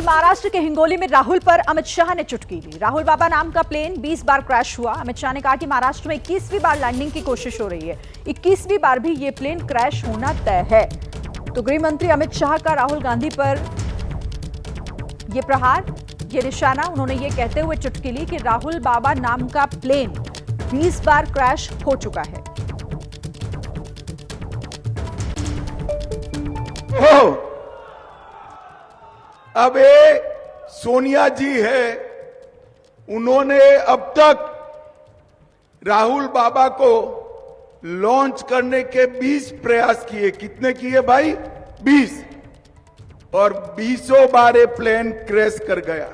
महाराष्ट्र के हिंगोली में राहुल पर अमित शाह ने चुटकी ली। राहुल बाबा नाम का प्लेन 20 बार क्रैश हुआ। अमित शाह ने कहा कि महाराष्ट्र में 21वीं बार लैंडिंग की कोशिश हो रही है, 21वीं बार भी ये प्लेन क्रैश होना तय है। तो गृह मंत्री अमित शाह का राहुल गांधी पर ये प्रहार, ये निशाना, उन्होंने ये कहते हुए चुटकी ली कि राहुल बाबा नाम का प्लेन 20 बार क्रैश हो चुका है। अब ये सोनिया जी है, उन्होंने अब तक राहुल बाबा को लॉन्च करने के 20 प्रयास किए। कितने किए भाई? 20। और 20 बार ये प्लेन क्रैश कर गया।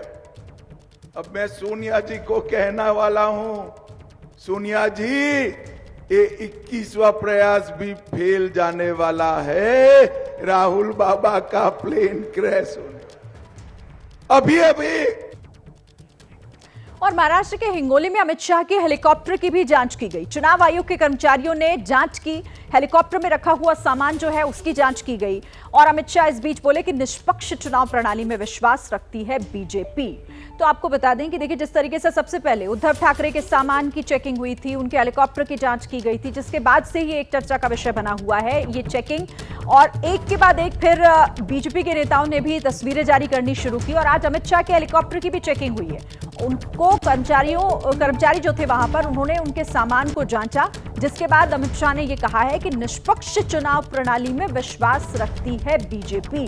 अब मैं सोनिया जी को कहना वाला हूं, सोनिया जी ये 21वां प्रयास भी फेल जाने वाला है। राहुल बाबा का प्लेन क्रैश होने अभी। और महाराष्ट्र के हिंगोली में अमित शाह के हेलीकॉप्टर की भी जांच की गई। चुनाव आयोग के कर्मचारियों ने जांच की, हेलीकॉप्टर में रखा हुआ सामान जो है उसकी जांच की गई। और अमित शाह इस बीच बोले कि निष्पक्ष चुनाव प्रणाली में विश्वास रखती है बीजेपी। तो आपको बता दें कि देखिए, जिस तरीके से सबसे पहले उद्धव ठाकरे के सामान की चेकिंग हुई थी, उनके हेलीकॉप्टर की जांच की गई थी, जिसके बाद से ही एक चर्चा का विषय बना हुआ है ये चेकिंग। और एक के बाद एक फिर बीजेपी के नेताओं ने भी तस्वीरें जारी करनी शुरू की और आज अमित शाह के हेलीकॉप्टर की भी चेकिंग हुई है। उनको कर्मचारी जो थे वहां पर, उन्होंने उनके सामान को जांचा, जिसके बाद अमित शाह ने यह कहा है कि निष्पक्ष चुनाव प्रणाली में विश्वास रखती है बीजेपी।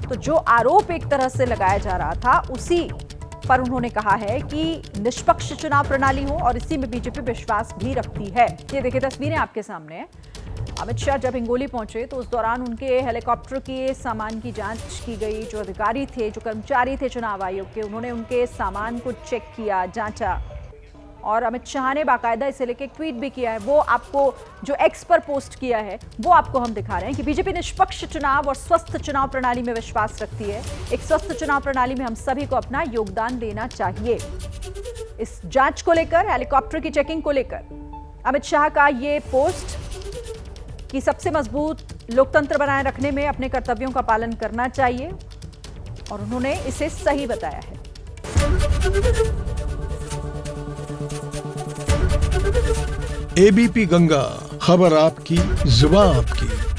तो जो आरोप एक तरह से लगाया जा रहा था, उसी पर उन्होंने कहा है कि निष्पक्ष चुनाव प्रणाली हो और इसी में बीजेपी विश्वास भी रखती है। ये देखिए, तस्वीरें आपके सामने हैं। अमित शाह जब हिंगोली पहुंचे तो उस दौरान उनके हेलीकॉप्टर के सामान की जांच की गई। जो अधिकारी थे, जो कर्मचारी थे चुनाव आयोग के, उन्होंने उनके सामान को चेक किया, जांचा। और अमित शाह ने बाकायदा इसे लेकर एक ट्वीट भी किया है। वो आपको जो एक्स पर पोस्ट किया है वो आपको हम दिखा रहे हैं कि बीजेपी निष्पक्ष चुनाव और स्वस्थ चुनाव प्रणाली में विश्वास रखती है। एक स्वस्थ चुनाव प्रणाली में हम सभी को अपना योगदान देना चाहिए। इस जांच को लेकर, हेलीकॉप्टर की चेकिंग को लेकर अमित शाह का ये पोस्ट कि सबसे मजबूत लोकतंत्र बनाए रखने में अपने कर्तव्यों का पालन करना चाहिए, और उन्होंने इसे सही बताया है। एबीपी गंगा, खबर आपकी, जुबान आपकी।